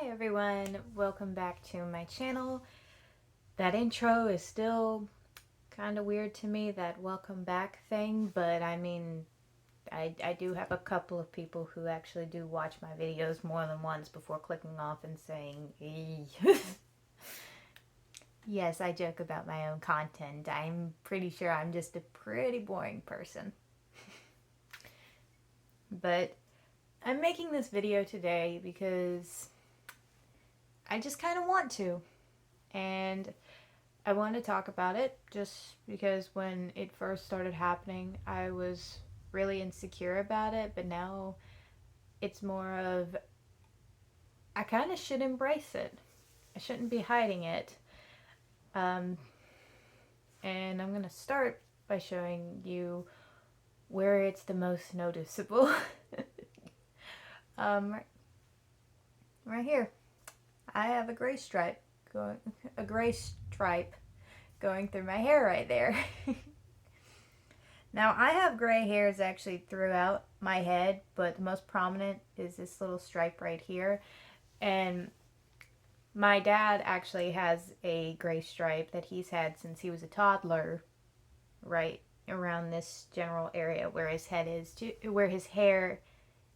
Hi everyone, welcome back to my channel. That intro is still kind of weird to me, that welcome back thing, but I mean, I do have a couple of people who actually do watch my videos more than once before clicking off and saying, "Eee." Yes, I joke about my own content. I'm pretty sure I'm just a pretty boring person. But I'm making this video today because I just kind of want to. And I want to talk about it just because when it first started happening, I was really insecure about it, but now it's more of I kind of should embrace it. I shouldn't be hiding it. Um, and I'm going to start by showing you where it's the most noticeable. Right, right here. I have a gray stripe going through my hair right there. Now, I have gray hairs actually throughout my head, but the most prominent is this little stripe right here. And my dad actually has a gray stripe that he's had since he was a toddler, right around this general area where his head is too, where his hair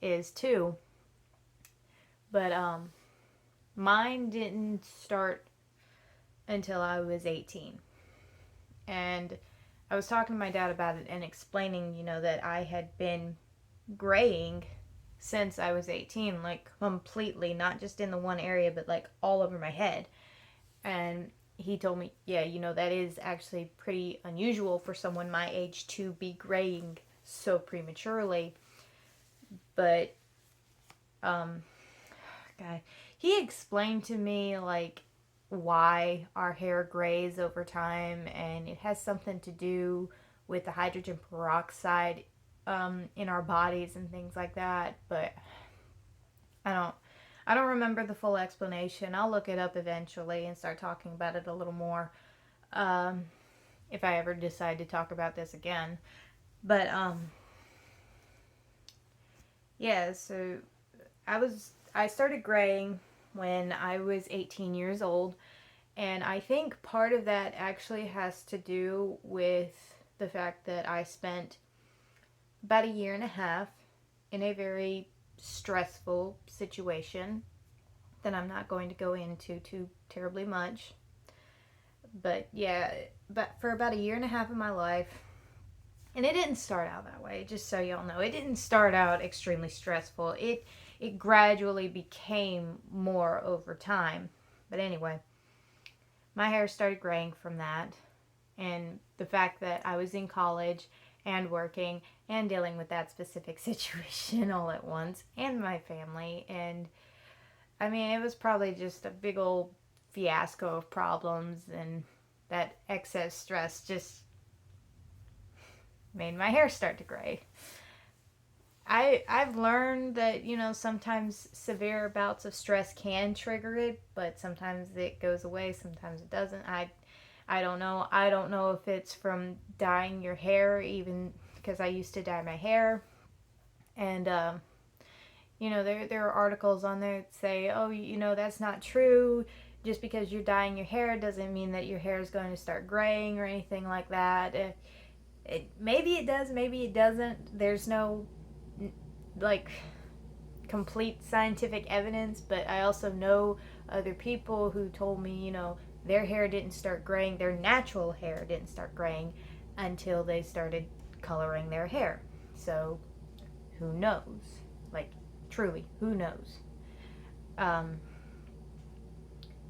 is too. But mine didn't start until I was 18. And I was talking to my dad about it and explaining, that I had been graying since I was 18, like completely, not just in the one area, but like all over my head. And he told me, yeah, that is actually pretty unusual for someone my age to be graying so prematurely. But, God, he explained to me, like, why our hair grays over time, and it has something to do with the hydrogen peroxide in our bodies and things like that. But I don't remember the full explanation. I'll look it up eventually and start talking about it a little more if I ever decide to talk about this again. But yeah, so I started graying when I was 18 years old. And I think part of that actually has to do with the fact that I spent about a year and a half in a very stressful situation that I'm not going to go into too terribly much. But yeah, but for about a year and a half of my life, and it didn't start out that way, just so y'all know. It didn't start out extremely stressful. It gradually became more over time. But anyway, my hair started graying from that, and the fact that I was in college and working and dealing with that specific situation all at once, and my family, and I mean, it was probably just a big old fiasco of problems, and that excess stress just made my hair start to gray. I've learned that, sometimes severe bouts of stress can trigger it, but sometimes it goes away, sometimes it doesn't. I don't know. I don't know if it's from dyeing your hair, even because I used to dye my hair. And there are articles on there that say, "Oh, that's not true. Just because you're dyeing your hair doesn't mean that your hair is going to start graying or anything like that." Maybe it does, maybe it doesn't. There's no like complete scientific evidence, but I also know other people who told me, their hair didn't start graying, their natural hair didn't start graying until they started coloring their hair. So, who knows? Like, truly, who knows? Um,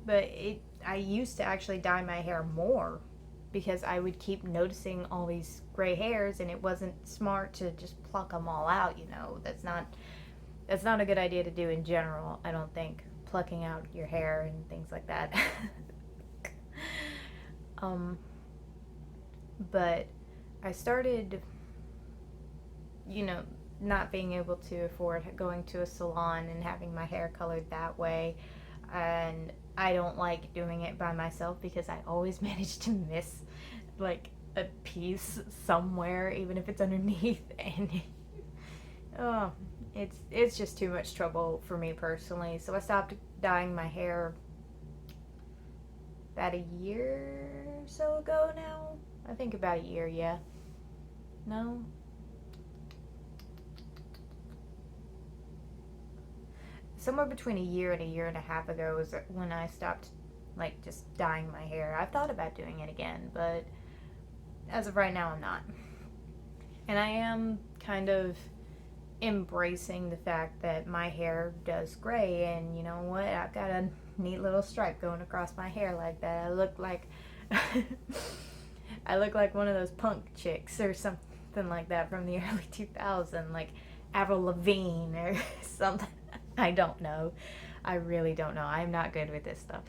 but I used to actually dye my hair more because I would keep noticing all these gray hairs, and it wasn't smart to just pluck them all out. That's not a good idea to do in general. I don't think, plucking out your hair and things like that. But I started, not being able to afford going to a salon and having my hair colored that way. And I don't like doing it by myself because I always manage to miss like a piece somewhere, even if it's underneath. And oh, It's just too much trouble for me personally. So I stopped dyeing my hair about a year or so ago now. I think about a year, yeah. No. Somewhere between a year and a year and a half ago was when I stopped like just dyeing my hair. I've thought about doing it again, but as of right now I'm not. And I am kind of embracing the fact that my hair does gray, and you know what? I've got a neat little stripe going across my hair like that. I look like I look like one of those punk chicks or something like that from the early 2000s, like Avril Lavigne or something. I don't know. I really don't know. I'm not good with this stuff.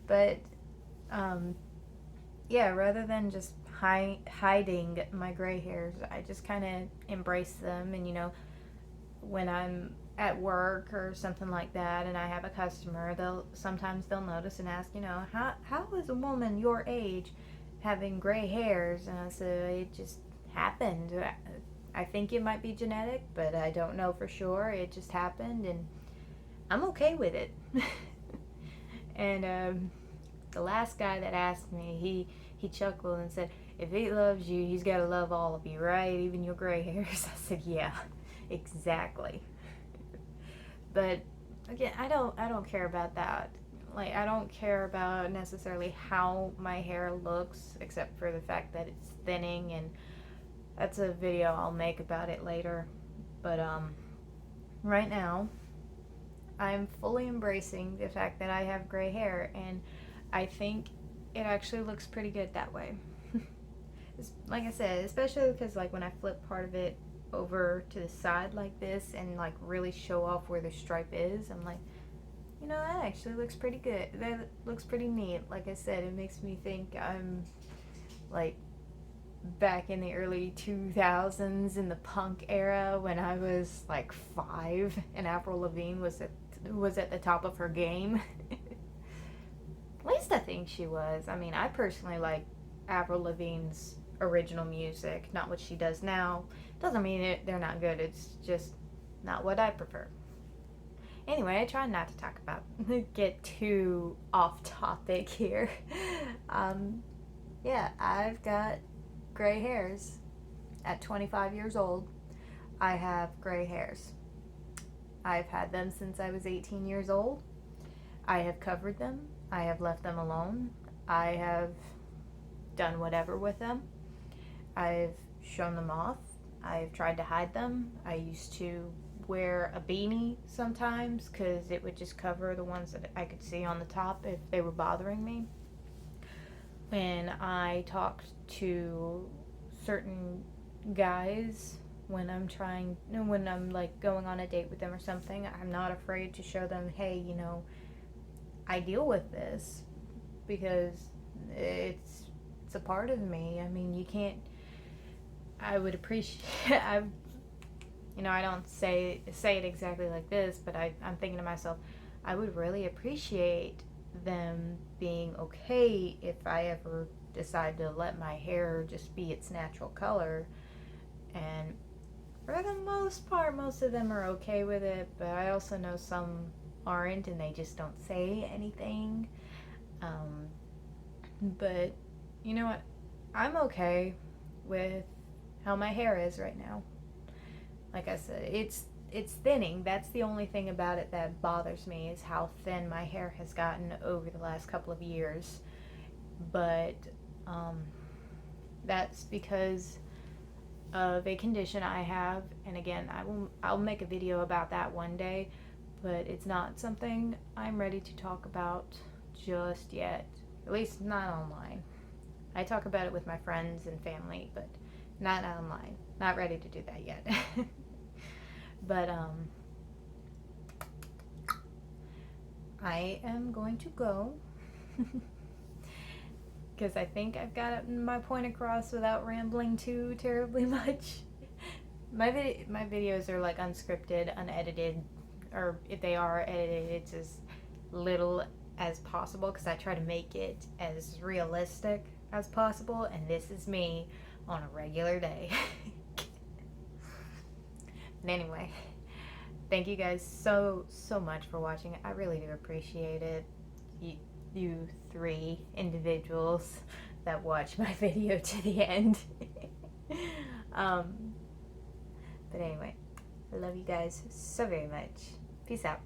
But yeah, rather than just hiding my gray hairs, I just kind of embrace them. And when I'm at work or something like that, and I have a customer, they'll notice and ask, how is a woman your age having gray hairs? And I say, it just happened. I think it might be genetic, but I don't know for sure. It just happened, and I'm okay with it. And the last guy that asked me, he chuckled and said, if he loves you, he's got to love all of you, right? Even your gray hairs. I said, yeah, exactly. But again, I don't care about that. Like, I don't care about necessarily how my hair looks, except for the fact that it's thinning, and that's a video I'll make about it later. But right now, I'm fully embracing the fact that I have gray hair, and I think it actually looks pretty good that way. Like I said, especially because like when I flip part of it over to the side like this and like really show off where the stripe is, I'm like, that actually looks pretty good. That looks pretty neat. Like I said, it makes me think I'm like back in the early 2000s in the punk era when I was like 5 and Avril Lavigne was at the top of her game. At least I think she was. I mean, I personally like Avril Lavigne's original music, not what she does now. Doesn't mean they're not good. It's just not what I prefer. Anyway, I try not to get too off topic here. Yeah, I've got gray hairs. At 25 years old, I have gray hairs. I've had them since I was 18 years old. I have covered them. I have left them alone. I have done whatever with them. I've shown them off. I've tried to hide them. I used to wear a beanie sometimes because it would just cover the ones that I could see on the top if they were bothering me. When I talked to certain guys, when I'm like going on a date with them or something, I'm not afraid to show them, hey, I deal with this because it's a part of me. I mean, you can't. I would appreciate. I don't say it exactly like this, but I'm thinking to myself, I would really appreciate them being okay if I ever decide to let my hair just be its natural color. And for the most part, most of them are okay with it, but I also know some aren't, and they just don't say anything. But you know what? I'm okay with how my hair is right now. Like I said, it's thinning. That's the only thing about it that bothers me, is how thin my hair has gotten over the last couple of years. But that's because of a condition I have, and again, I'll make a video about that one day, but it's not something I'm ready to talk about just yet. At least not online. I talk about it with my friends and family, but not online. Not ready to do that yet. But I am going to go because I think I've got my point across without rambling too terribly much. My videos are like unscripted, unedited, or if they are edited, it's as little as possible because I try to make it as realistic as possible, and this is me on a regular day. But anyway, thank you guys so much for watching. I really do appreciate it. You three individuals that watch my video to the end. But anyway, I love you guys so very much. Peace out.